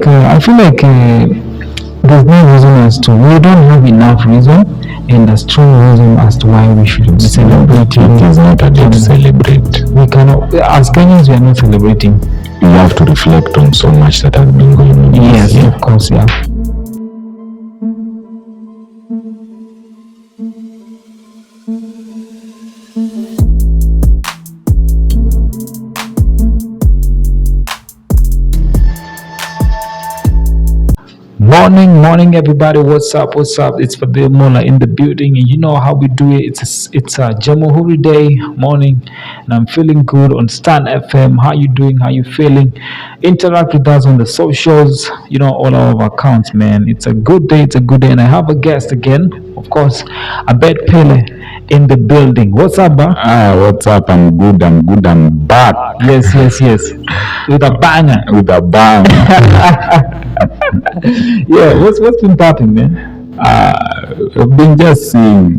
I feel like there's no reason as to we don't have enough reason and a strong reason as to why we should be celebrating. It is not a day to celebrate. We cannot, as Kenyans, we are not celebrating. You have to reflect on so much that has been going on. Yes, of course, yeah. Morning, everybody. What's up? It's Fabio Mola in the building, and you know how we do it. It's a JAMHURI day morning, and I'm feeling good on Stan FM. How you doing? How you feeling? Interact with us on the socials. You know, all our accounts, man. It's a good day. And I have a guest again, of course. Abed Pele in the building. What's up, bro? What's up? I'm good. I'm back. Yes. With a banger. Yeah, what's been popping, man? I've been just seeing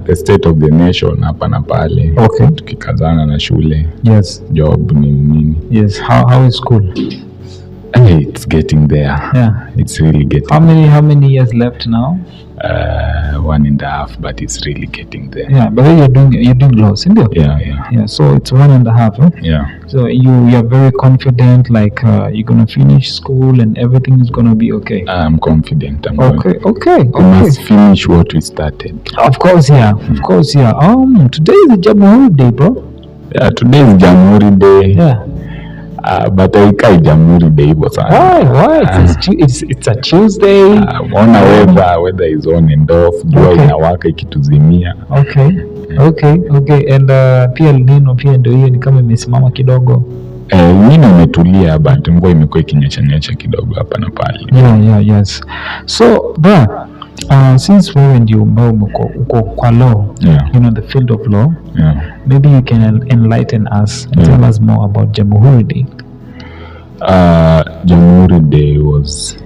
the state of the nation hapa na pale. Okay. Tukikazana na shule. Yes. Job nini. Yes. How is school? Hey, it's getting there. Yeah. It's really getting. How many years left now? 1.5, but it's really getting there. Yeah, but then you're doing law, isn't it? Yeah. So it's 1.5. Huh? Yeah. So you're very confident, like you're gonna finish school and everything is gonna be okay. I'm confident. Okay. We must finish what we started. Of course, yeah. Today is the JAMHURI day, bro. Yeah, today is JAMHURI day. Yeah. But haikai JAMHURI day hivyo sana. Why? It's a Tuesday. Ona weather is on and off. Jua inawaka ikituzimia. Okay. And pia El Nino pia ndio hiyo ni kama imesimama kidogo. Nino imetulia, but mvua imekuwa ikinyesha kidogo hapa na pale. Yes. So, since wewe ndio uko kwa law, you know, the field of law, maybe you can enlighten us, tell us more about JAMHURI Day. JAMHURI Day was,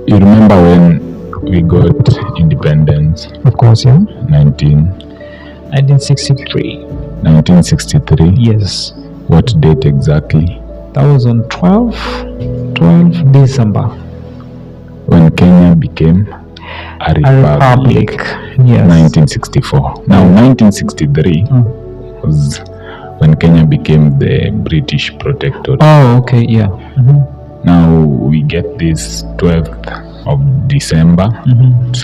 you remember when we got independence? Of course, yeah. 1963. 1963. Yes. What date exactly? That was on 12 December. When Kenya became a republic. Yes. 1964. Now, 1963 was when Kenya became the British protectorate. Oh, okay, yeah. Mm-hmm. Now we get this 12th of December to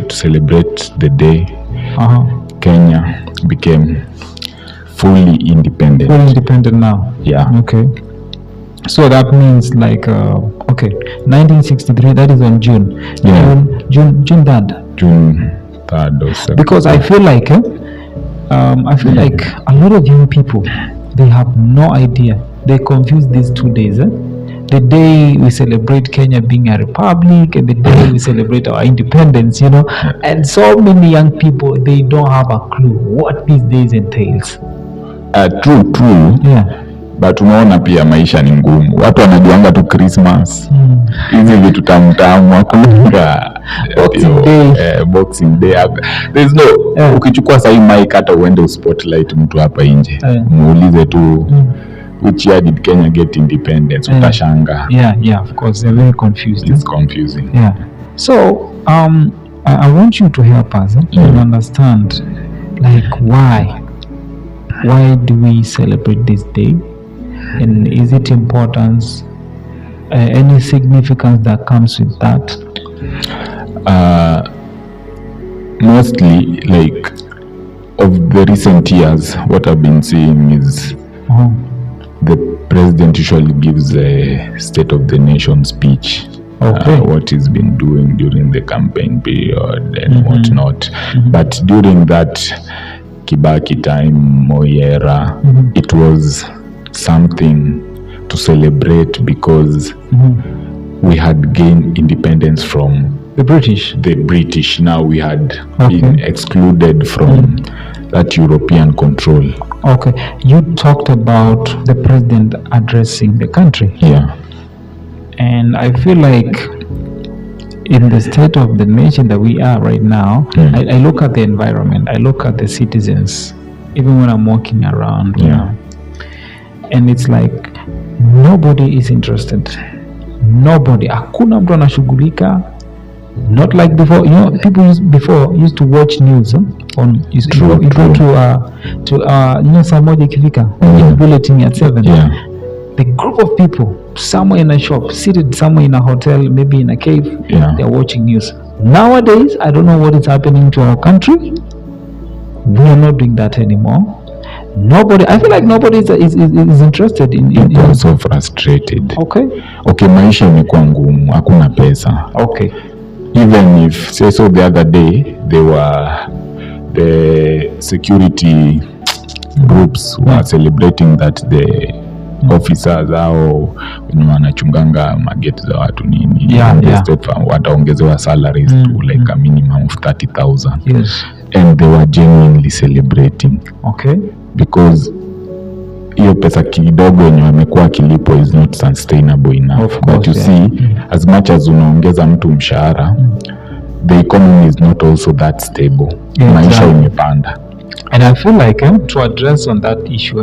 celebrate the day Kenya became fully independent. Fully independent now. Yeah. Okay. So that means 1963. That is on June. Yeah. June 3rd. June 3rd or 7th. Because I feel like a lot of young people, they have no idea. They confuse these 2 days. The day we celebrate Kenya being a republic and the day we celebrate our independence, you know. And so many young people, they don't have a clue what these days entails. True. Yeah. But unaona pia maisha ni ngumu. Watu wanajuanga tu Christmas. Hizi vitu tamu hakuna Boxing Day. There's no ukichukua sahi mic hata uende spotlight mtu hapa nje. Muulize tu which year did Kenya get independence? Utashanga. Yeah, of course. They're very confused. It's confusing. Yeah. So, I want you to help us to understand, like, why do we celebrate this day? And is it importance, any significance that comes with that? Mostly, like, of the recent years, what I've been seeing is the president usually gives a State of the Nation speech. What he's been doing during the campaign period and whatnot. But during that Kibaki time, Moi era, it was something to celebrate because we had gained independence from the British. Now we had been excluded from that European control. Okay, you talked about the president addressing the country. Yeah. And I feel like in the state of the nation that we are right now, I look at the environment, I look at the citizens, even when I'm walking around, you know, and it's like nobody is interested. Nobody. Hakuna mtu anashughulika. Not like before. You know, people used to watch news on. You go to you know, saa moja ikifika bulletin at 7. Yeah. The group of people somewhere in a shop, seated somewhere in a hotel, maybe in a cave, they're watching news. Nowadays, I don't know what is happening to our country. We are not doing that anymore. Nobody. I feel like nobody is interested in. People are so frustrated. Okay, maisha imekuwa ngumu, hakuna pesa. Okay. Even if, say so the other day, the security groups were celebrating that the officers au wenye wanachunganga mageti za watu nini, wataongezewa salaries to like a minimum of 30,000. Yes. And they were genuinely celebrating. Okay. Because hiyo pesa kidogo yenye wamekuwa kilipo is not sustainable enough. Of course, but you see, as much as unaongeza mtu mshahara, the economy is not also that stable. Maisha imepanda. And I feel like to address on that issue,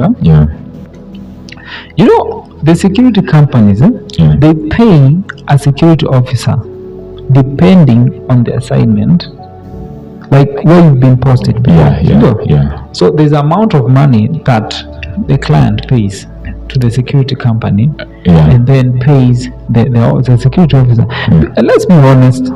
you know, the security companies, they pay a security officer depending on the assignment, like where you've been posted before. So there's amount of money that the client pays to the security company, and then pays the security officer. And let's be honest,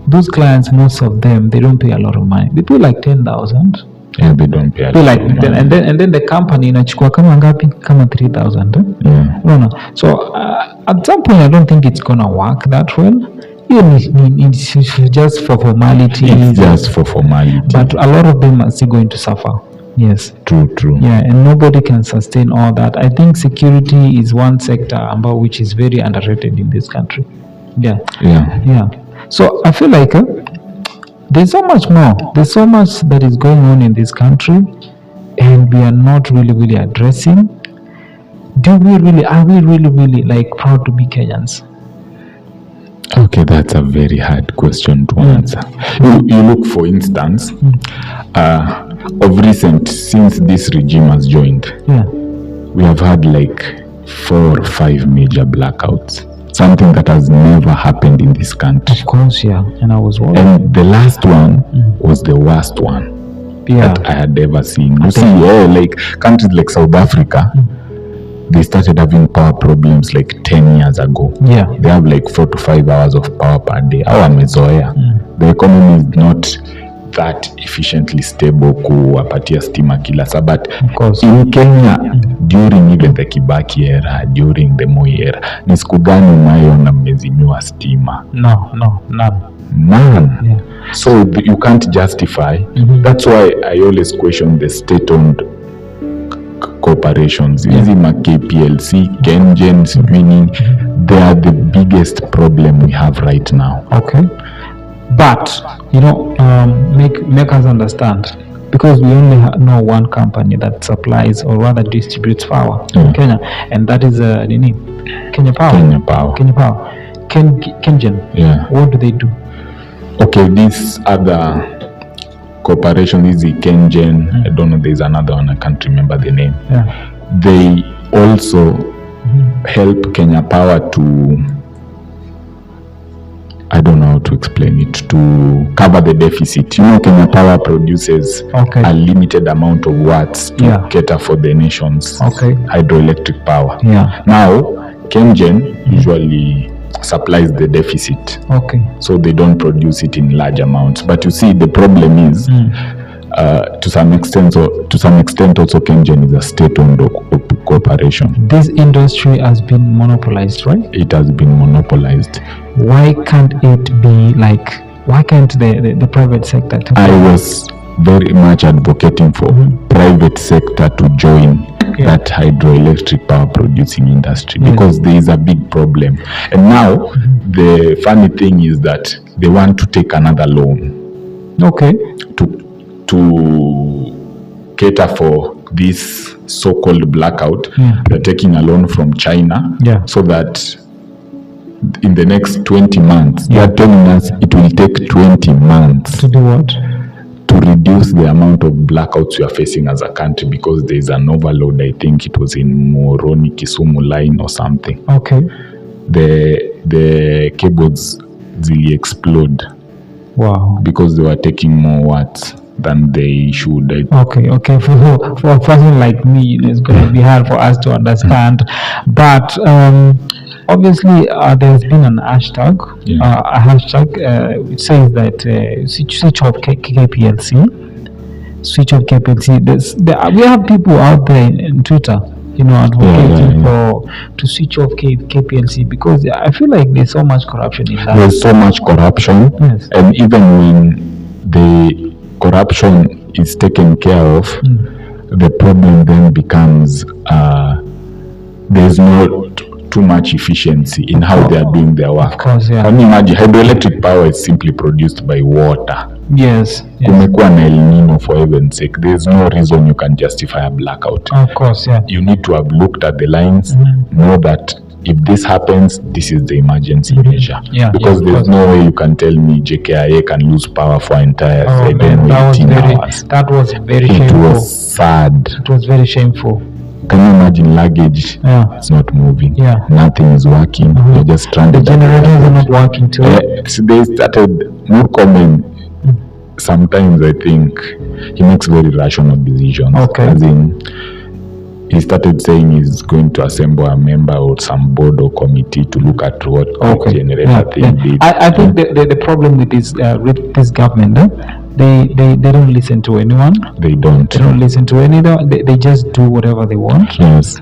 those clients, most of them, they don't pay a lot of money. They pay like 10,000. Yeah, they don't pay. Like and then the company inachukua kama ngapi? Kama 3,000. No. So at some point, I don't think it's gonna work that well. It's just for formality. It's just for formality. But a lot of them are still going to suffer. Yes. True. Yeah, and nobody can sustain all that. I think security is one sector which is very underrated in this country. Yeah. So I feel like there's so much more. There's so much that is going on in this country, and we are not really addressing. Are we really like proud to be Kenyans? Okay, that's a very hard question to answer. You look, for instance, of recent, since this regime has joined, we have had like 4 or 5 major blackouts. Something that has never happened in this country. Of course, and I was worried. And the last one was the worst one that I had ever seen. You see, like countries like South Africa, they started having power problems like 10 years ago. They have like 4 to 5 hours of power per day. The economy is not that efficiently stable kuwapatia stima kila saa. But in Kenya, during even the Kibaki era, during the Moi era, ni siku gani unayoona mmezimiwa stima? No, None. So you can't justify. That's why I always question the state-owned corporations. Hizi ma KPLC, kenyans, winning, they are the biggest problem we have right now. Okay. But, make us understand, because we only know one company that supplies or rather distributes power in Kenya, and that is Kenya Power. KenGen. What do they do? Okay, these other corporation, this is KenGen. I don't know, there's another one, I can't remember the name. They also help Kenya Power to, I don't know how to explain it, to cover the deficit. Kenya Power produces a limited amount of watts to cater for the nation's hydroelectric power. Now, KenGen usually supplies the deficit. So they don't produce it in large amounts. But you see, the problem is, to some extent also KenGen is a state-owned corporation. This industry has been monopolized, right? It has been monopolized. Why can't it be like, why can't the private sector? I was very much advocating for private sector to join that hydroelectric power producing industry, because there is a big problem. And now the funny thing is that they want to take another loan to cater for this so-called blackout. They're taking a loan from China so that in the next 20 months, they are telling us it will take 20 months to do what? to reduce the amount of blackouts we are facing as a country, because there is an overload. I think it was in Moroni Kisumu line or something. Okay. The cables zili explode. Wow. Because they were taking more watts than they should. Okay. For a person like me, it's going to be hard for us to understand. But obviously, there's been an hashtag. A hashtag which says that switch off KPLC. Switch off KPLC. We have people out there in Twitter, advocating to switch off KPLC, because I feel like there's so much corruption in that. There's so much corruption, yes. And even when the corruption is taken care of, the problem then becomes there's not too much efficiency in how they are doing their work. Of course, yeah. Can you imagine? Hydroelectric power is simply produced by water. Yes. Kumekuwa na El Nino, for heaven's sake. There's no reason you can justify a blackout. Of course, yeah. You need to have looked at the lines, know that if this happens, this is the emergency measure. Yeah, because there's no way you can tell me JKIA can lose power for entire 18 hours. That was very It shameful. was sad. It was very shameful. Can you imagine luggage? Yeah. It's not moving. Yeah. Nothing is working. You're just The stranded. generators are not working too. So they started Murkomen. Sometimes I think he makes very rational decisions. Okay. As in, he started saying he's going to assemble a member or some board or committee to look at what the generator thing did. I think the problem with this government, they don't listen to anyone. They don't. They don't listen to anyone. They just do whatever they want. Yes.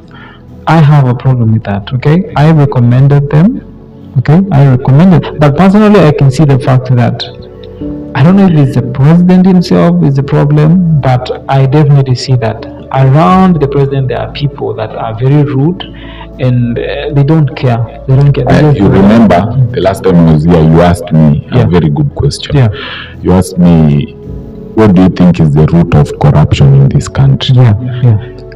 I have a problem with that. Okay, I recommended them. Okay, but personally, I can see the fact that I don't know if it's the president himself is the problem, but I definitely see that around the president there are people that are very rude and they don't care. They don't care. You remember the last time I was here, you asked me a very good question. Yeah. You asked me, what do you think is the root of corruption in this country? Yeah.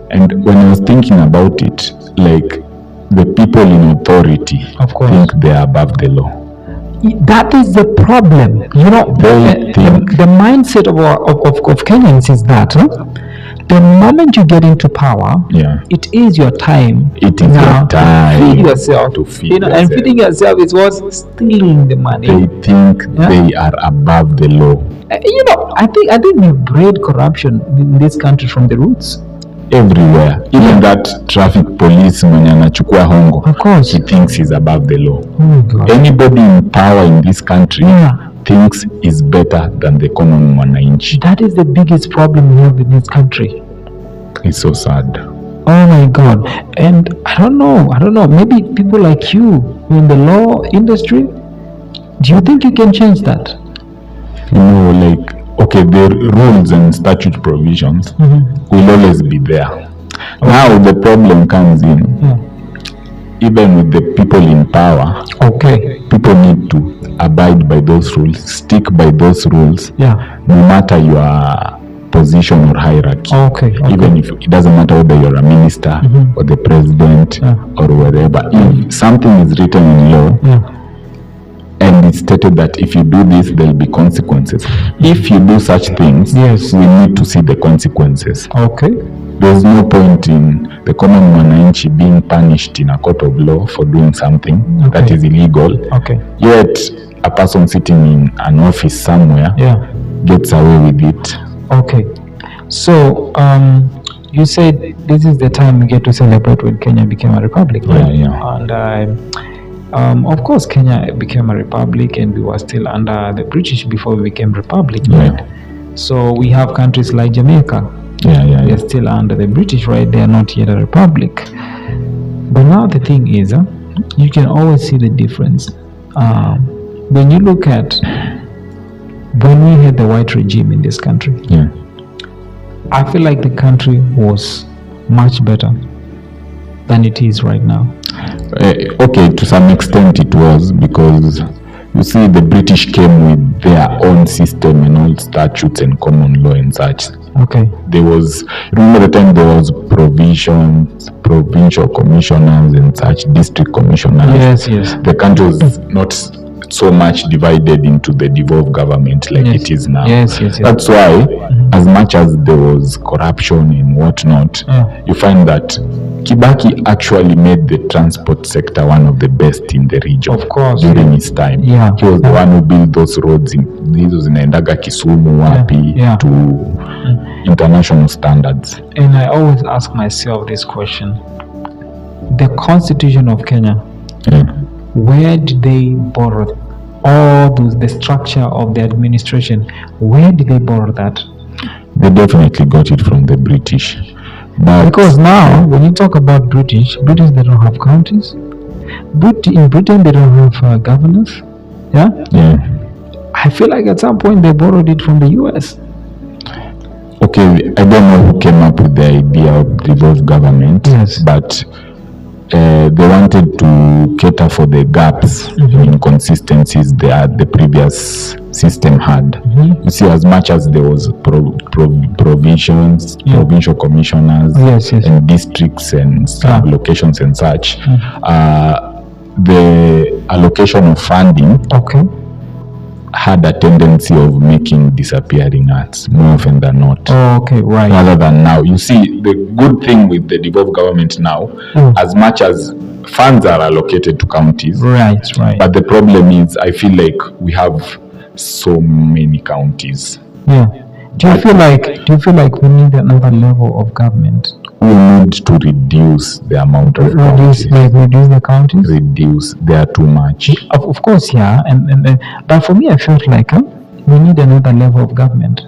And when I was thinking about it, like the people in authority Of course. think they are above the law. That is the problem. The mindset of Kenyans is that the moment you get into power, it is your time. It is your time to feed yourself. To feed yourself. And feeding yourself is what's stealing the money. They think they are above the law. I think we breed corruption in this country from the roots. Everywhere. Even that traffic police mwenye anachukua hongo, of course, he thinks he's above the law. Oh God. Anybody in power in this country thinks is better than the common mwananchi. That is the biggest problem we have in this country. It's so sad. Oh my God. And I don't know, maybe people like you in the law industry, do you think you can change that? Okay, the rules and statute provisions will always be there. Okay. Now the problem comes in. Even with the people in power, people need to abide by those rules, stick by those rules, no matter your position or hierarchy. Even if it doesn't matter whether you're a minister or the president or whatever. If something is written in law, and it's stated that if you do this, there'll be consequences. If you do such things, we need to see the consequences. There's no point in the common mwananchi being punished in a court of law for doing something that is illegal. Yet a person sitting in an office somewhere gets away with it. So you said this is the time we get to celebrate when Kenya became a republic, right? And of course, Kenya became a republic, and we were still under the British before we became republic, right? So we have countries like Jamaica. They're still under the British, right? They are not yet a republic. But now the thing is, you can always see the difference. When you look at when we had the white regime in this country, I feel like the country was much better than it is right now. To some extent it was, because you see the British came with their own system and all statutes and common law and such. There was, remember the time there was provincial commissioners and such, district commissioners. Yes. The country was not so much divided into the devolved government like it is now. Yes. That's why, as much as there was corruption and whatnot, you find that Kibaki actually made the transport sector one of the best in the region. Of course, during his time. He was the one who built those roads these zinaendaga Kisumu wapi to international standards. And I always ask myself this question: the Constitution of Kenya, where did they borrow all the structure of the administration? Where did they borrow that? They definitely got it from the British. But because now, when you talk about British, they don't have counties. In Britain, they don't have governors. Yeah. I feel like at some point they borrowed it from the US. Okay, I don't know who came up with the idea of devolved government, but they wanted to cater for the gaps and inconsistencies that the previous system had. You see, as much as there was provisions, provincial commissioners and districts and locations and such, the allocation of funding had a tendency of making disappearing acts more often than not. Rather than now. You see, the good thing with the devolved government now, as much as funds are allocated to counties, but the problem is, I feel like we have so many counties. Do you feel like we need another level of government? We need to reduce the amount of reduce the counties. They are too much. Of course, and but for me, I felt like we need another level of government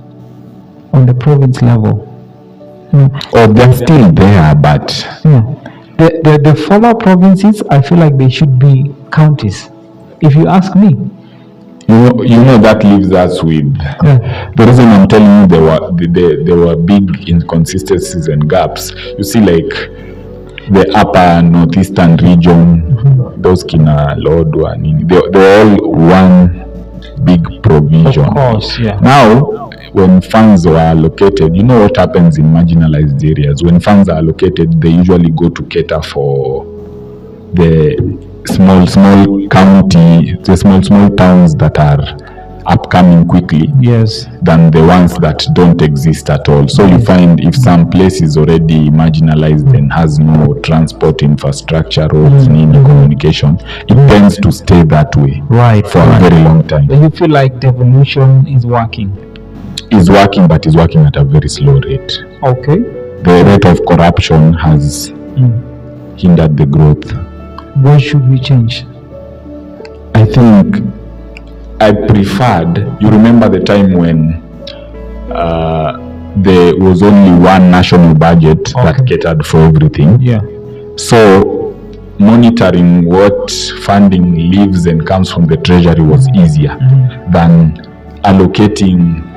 on the province level. They're still there, but the former provinces, I feel like they should be counties. If you ask me. You know that leaves us with the reason I'm telling you there were big inconsistencies and gaps. You see, like the upper northeastern region, those Kina Lodwa, they're all one big provision. Of course, Now, when funds were allocated, you know what happens in marginalized areas? When funds are allocated, they usually go to cater for the small county, the small towns that are upcoming quickly than the ones that don't exist at all. So you find if some place is already marginalized and has no transport infrastructure or communication, it tends to stay that way for a very long time. You feel like devolution is working? Is working, but is working at a very slow rate. The rate of corruption has hindered the growth. What should we change? I think I preferred, you remember the time when there was only one national budget that catered for everything. So monitoring what funding leaves and comes from the treasury was easier than allocating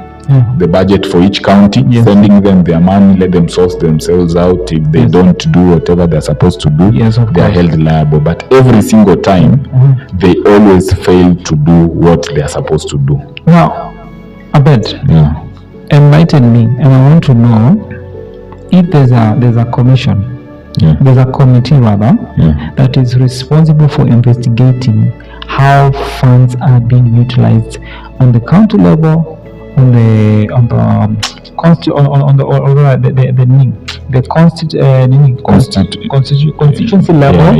the budget for each county, sending them their money, let them source themselves out. If they don't do whatever they're supposed to do, they're held liable. But every single time, they always fail to do what they're supposed to do. Now, Abed, enlighten me, and I want to know if there's a commission, there's a committee rather, that is responsible for investigating how funds are being utilized on the county level, on the constituency level.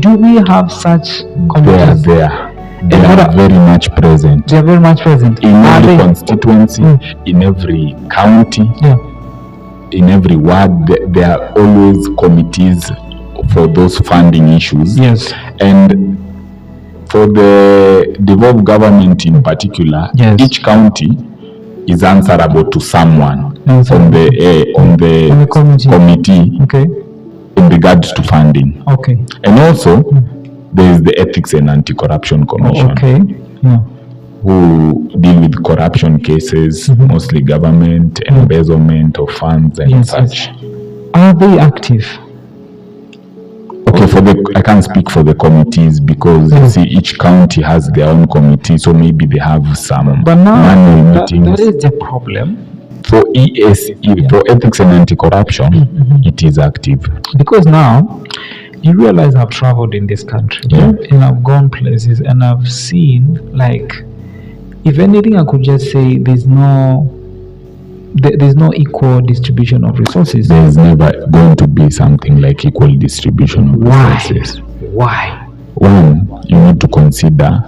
Do we have such committees? They are very much present. They are very much present in every constituency, in every county, in every ward. There are always committees for those funding issues. And for the devolved government in particular, each county is answerable to someone on the committee in regards to funding. And also, there is the Ethics and Anti-Corruption Commission, who deal with corruption cases, mostly government, embezzlement of funds and such. Are they active? I can't speak for the committees because you see each county has their own committee, so maybe they have some manual meetings. That is the problem. For ESE, for Ethics and Anti-Corruption, it is active. Because now, you realize I've traveled in this country, Yeah. and I've gone places, and I've seen, like, if anything, I could just say there's no equal distribution of resources. There's never going to be something like equal distribution of Why? resources. Why? One, you need to consider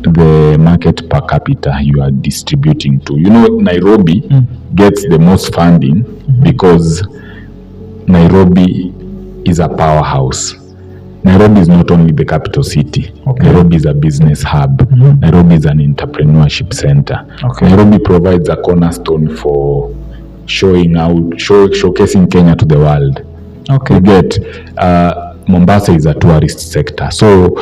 the market per capita you are distributing to. You know, Nairobi gets the most funding because Nairobi is a powerhouse. Nairobi is not only the capital city. Okay. Nairobi is a business hub. Nairobi is an entrepreneurship center. Okay. Nairobi provides a cornerstone for showcasing Kenya to the world. Okay. You get Mombasa is a tourist sector. So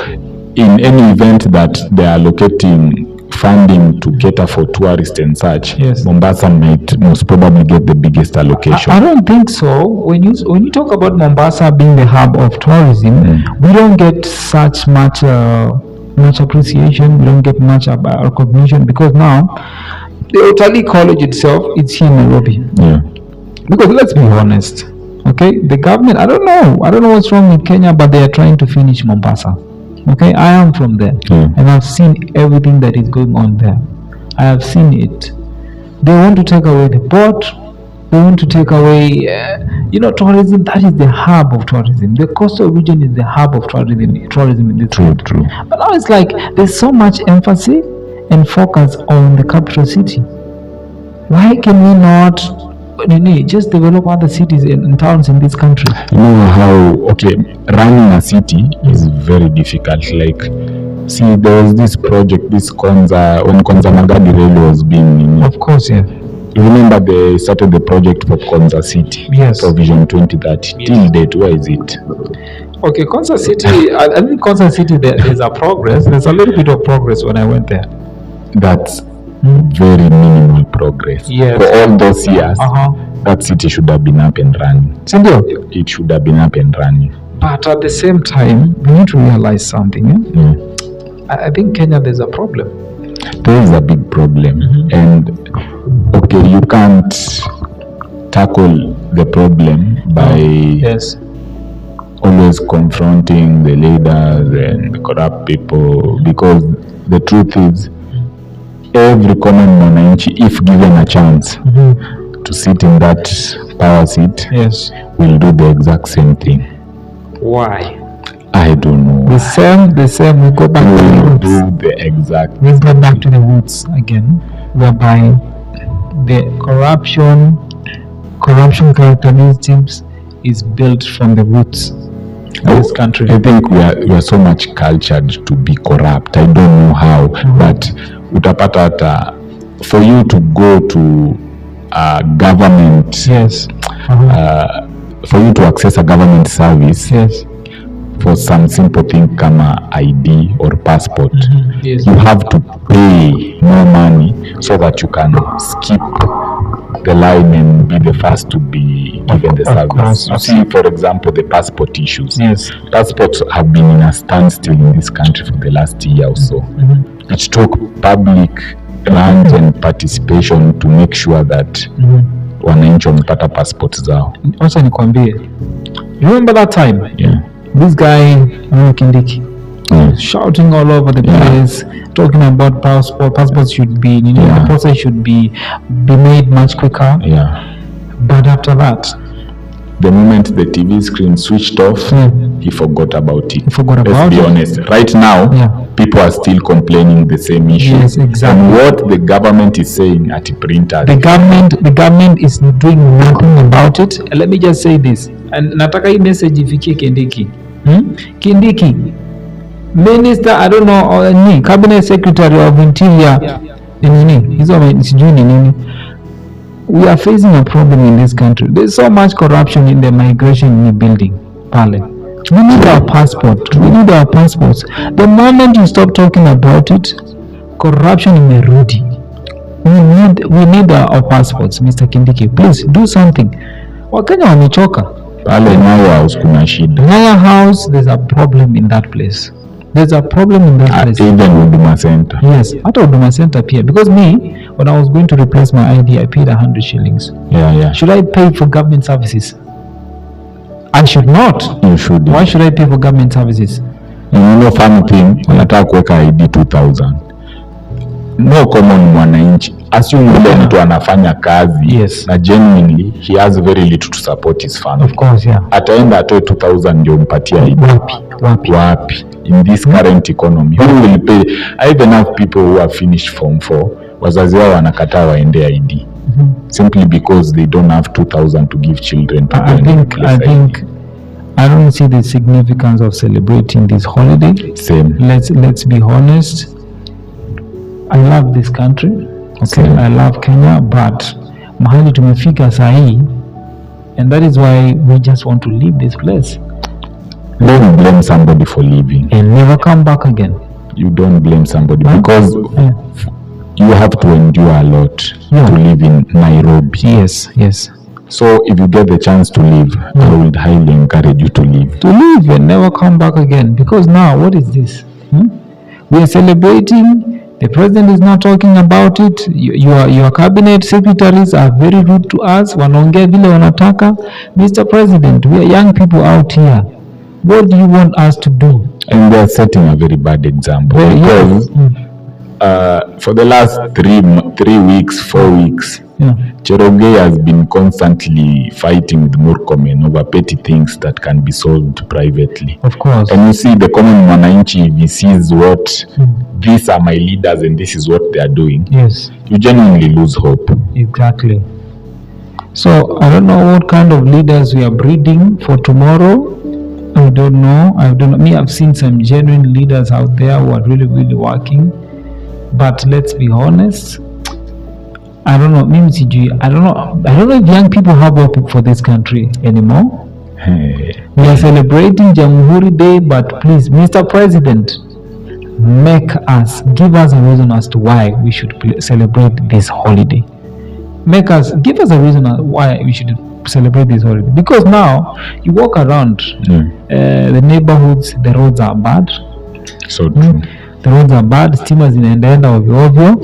in any event that they are allocating funding to cater for tourists and such, Yes. Mombasa might most probably get the biggest allocation. I don't think so. When you talk about Mombasa being the hub of tourism, we don't get such much appreciation. We don't get much recognition because now the Otali College itself, it's here in Nairobi. Yeah. Because let's be honest, okay, the government, I don't know what's wrong with Kenya, but they are trying to finish Mombasa. Okay, I am from there, and I've seen everything that is going on there. I have seen it. They want to take away the port. They want to take away, tourism. That is the hub of tourism. The coastal region is the hub of tourism in this country. True. But now it's like there's so much emphasis and focus on the capital city. Why can we not just develop other cities and towns in this country? You know how, running a city is very difficult. Like, see, there was this project, when Konza Magadi Rail was being, Of course, yeah. you remember they started the project for Konza City. Yes. For Vision 2030. Yes. Till date, where is it? Okay, Concert City, I think Concert City, there's a progress. There's a little bit of progress when I went there. That's very minimal progress. Yes. For all those years, that city should have been up and running. Sindio? It should have been up and running. But at the same time, we need to realize something. I think Kenya, there's a problem. There is a big problem. And, you can't tackle the problem by always confronting the leaders and the corrupt people, because the truth is, every common mwananchi, if given a chance to sit in that power seat, will do the exact same thing. Why? I don't know. The same. We go back to the roots. Do the exact. Let's go back to the roots again, whereby the corruption characteristics is built from the roots of this country. I think we are so much cultured to be corrupt. I don't know how, but utapata hata for you to go to a government, for you to access a government service, for some simple thing kama ID or passport, you have to pay more money so that you can skip the line and be the first to be given the service. You see, for example, the passport issues. Passports have been in a standstill in this country for the last year or so. It took public grant and participation to make sure that wananchi wamepata passports zao. Also nikwambie, remember that time? This guy Kindiki shouting all over the place, talking about passports should be, the process should be made much quicker. But after that, the moment the TV screen switched off, he forgot about it. Let's be honest. Right now, people are still complaining the same issue. Yes, exactly. And what the government is saying at printers. The government is doing nothing about it. Let me just say this. And nataka hii message ifikie Kindiki. Kindiki, Minister, I don't know, or Cabinet Secretary of Interior, we are facing a problem in this country. There's so much corruption in the migration building. We need our passport. We need our passports. The moment you stop talking about it, corruption imerudi. We need our passports, Mr. Kindiki. Please do something. Wakenya wamechoka. Pale Nyayo House kuna shida. Nyayo House, there's a problem in that place. There's a problem in that place. Even Huduma Center. Yes, at Huduma Center here. Because me, when I was going to replace my ID, I paid 100 shillings. Yeah. Should I pay for government services? I should not. You should. Why should I pay for government services? Funny thing, wanataka kuweka ID 2000. No common mwananchi. Assume yule mtu anafanya kazi na genuinely he has very little to support his family. Of course, yeah. Ataenda atoe 2000 ndio mpatia ID. Wapi? In this current economy, who will pay? I even have people who have finished Form 4, wazazi wao wanakataa waende ID. Simply because they don't have 2000 to give children to I don't see the significance of celebrating this holiday. Same. Let's be honest. I love this country. Okay. Same. I love Kenya, but mahali tumefika sahi, and that is why we just want to leave this place. Don't blame somebody for leaving and never come back again. You don't blame somebody because you have to endure a lot to live in Nairobi. Yes. So if you get the chance to leave, I would highly encourage you to leave. To leave and never come back again. Because now, what is this? We are celebrating. The president is not talking about it. Your cabinet secretaries are very rude to us. Wanaongea vile wanataka. Mr. President, we are young people out here. What do you want us to do? And they are setting a very bad example. Because for the last 4 weeks, Cherogei has been constantly fighting with Murkomen over petty things that can be solved privately. Of course. And you see the common Mwananchi, he sees what these are my leaders and this is what they are doing. Yes. You genuinely lose hope. Exactly. So I don't know what kind of leaders we are breeding for tomorrow. I don't know. I've seen some genuine leaders out there who are really, really working. But let's be honest. I don't know. I don't know if young people have hope for this country anymore. We are celebrating JAMHURI Day, but please, Mr. President, give us a reason as to why we should celebrate this holiday. Give us a reason why we should celebrate this holiday. Because now you walk around the neighborhoods, the roads are bad. So true. The roads are bad. Stima zinaenda ovyo.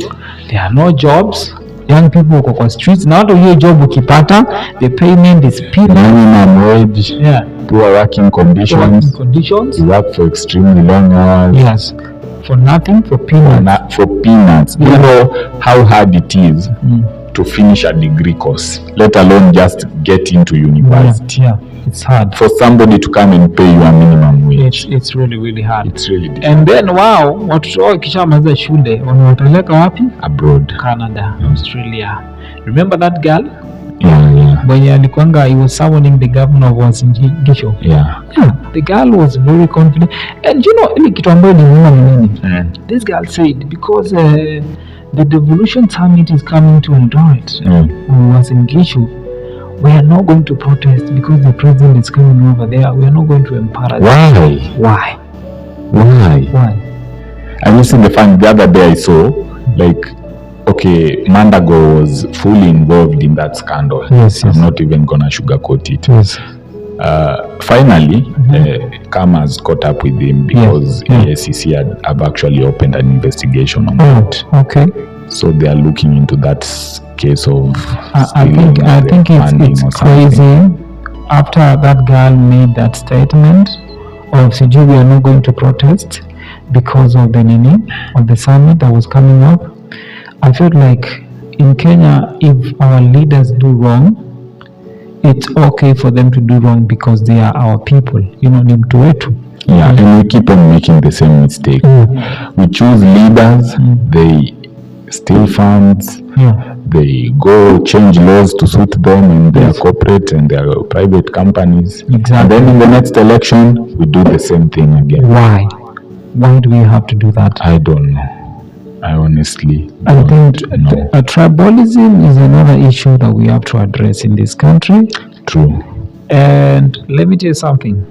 There are no jobs. Young people wako kwa streets. Na hata hiyo job ukipata, the payment is minimum wage. Poor working conditions. You work for extremely long hours. Yes. For nothing, for peanuts. For peanuts. You know how hard it is to finish a degree course, let alone just get into university. It's hard. For somebody to come and pay you a minimum wage. It's really, really hard. It's really difficult. And then watoto wao kishamaliza shule wanawapeleka wapi? Abroad. Canada, Australia. Remember that girl? Yeah. Mwenye alikuanga, he was summoning the governor of Uasin Gishu. Yeah. The girl was very confident. And you know, ile kitu ambayo ni nini? This girl said because the devolution summit is coming to Eldoret. Uasin Gishu. We are not going to protest because the president is coming over there. We are not going to empower them. Why? And you see the fun, the other day I saw, Mandago was fully involved in that scandal. Yes. I'm not even going to sugarcoat it. Yes. Finally, Kama's caught up with him because the SEC have actually opened an investigation on that. Okay. So they are looking into that case of I think it's crazy. After that girl made that statement of Siju, we are not going to protest because of the summit that was coming up. I felt like in Kenya, if our leaders do wrong, it's okay for them to do wrong because they are our people. Ni mtu wetu. And we keep on making the same mistake. We choose leaders, they steal funds, they go change laws to suit them in their corporate and their private companies. Exactly. And then in the next election, we do the same thing again. Why do we have to do that? I don't know. I honestly I think tribalism is another issue that we have to address in this country. True. And let me tell you something.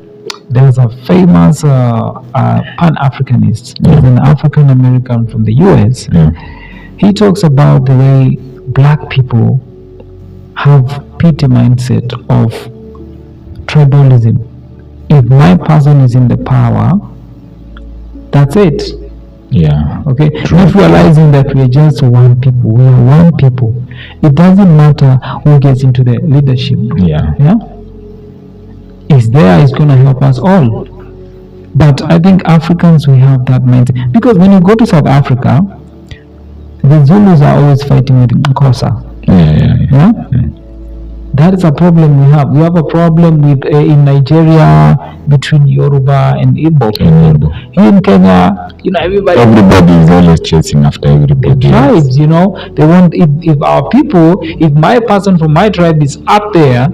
There's a famous Pan-Africanist. He's an African American from the US. He talks about the way black people have pity mindset of tribalism. If my person is in the power, that's it. Okay. True. Not realizing that we are just one people. We are one people. It doesn't matter who gets into the leadership. is there, is going to help us all. But I think Africans, we have that mindset. Because when you go to South Africa, the Zulus are always fighting with Nkosa. Yeah? That is a problem we have. We have a problem with in Nigeria between Yoruba and Igbo. Here in Kenya, everybody is always chasing after everybody. The tribes, they want if our people, if my person from my tribe is up there,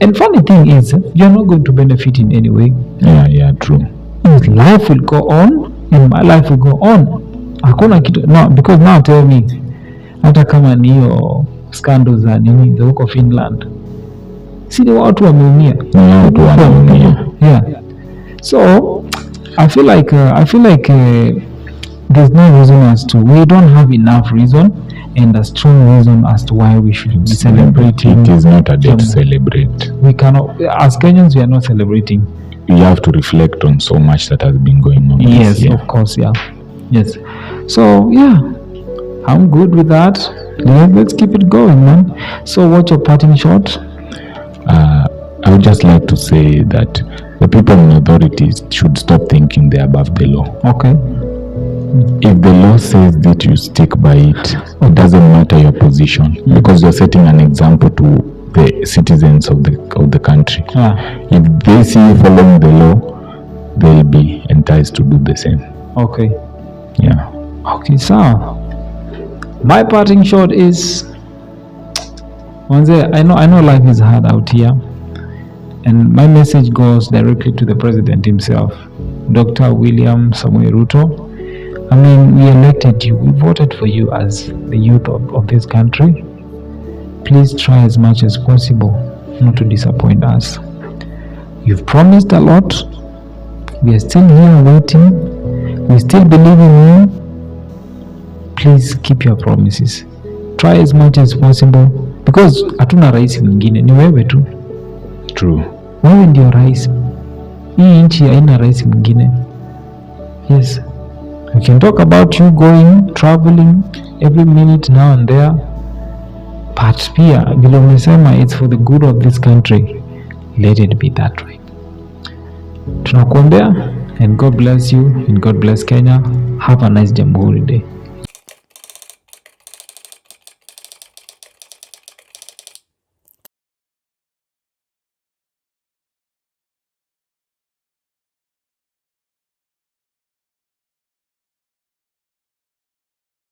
and funny thing is, you're not going to benefit in any way. Yeah, true. His life will go on, and my life will go on. No, because now tell me, hata kama niyo scandals za nini za huko Finland, si ni watu wameumia. Yeah. So I feel like there's no reason we don't have enough reason and a strong reason as to why we should be celebrating. It is not a day to celebrate. We cannot, as Kenyans, we are not celebrating. We have to reflect on so much that has been going on. Yes, of course, yeah. Yes. So yeah, I'm good with that. Let's keep it going, man. So what's your parting shot? I would just like to say that the people in authorities should stop thinking they're above the law. Okay. If the law says that you stick by it, it doesn't matter your position, because you're setting an example to the citizens of the country. If they see you following the law, they'll be enticed to do the same. Okay. Yeah. Okay, so my parting shot is, I know life is hard out here, and my message goes directly to the president himself, Dr. William Samoei Ruto. I mean, we elected you, we voted for you as the youth of this country. Please try as much as possible not to disappoint us. You've promised a lot. We are still here waiting. We still believe in you. Please keep your promises. Try as much as possible, because hatuna rais mwingine, ni wewe tu. True. Wewe ndio rais. Hii nchi haina rais mwingine. Yes. We can talk about you going, traveling every minute now and there. But pia, vile umesema, it's for the good of this country. Let it be that way. Tunakuombea, and God bless you, and God bless Kenya. Have a nice Jamhuri Day.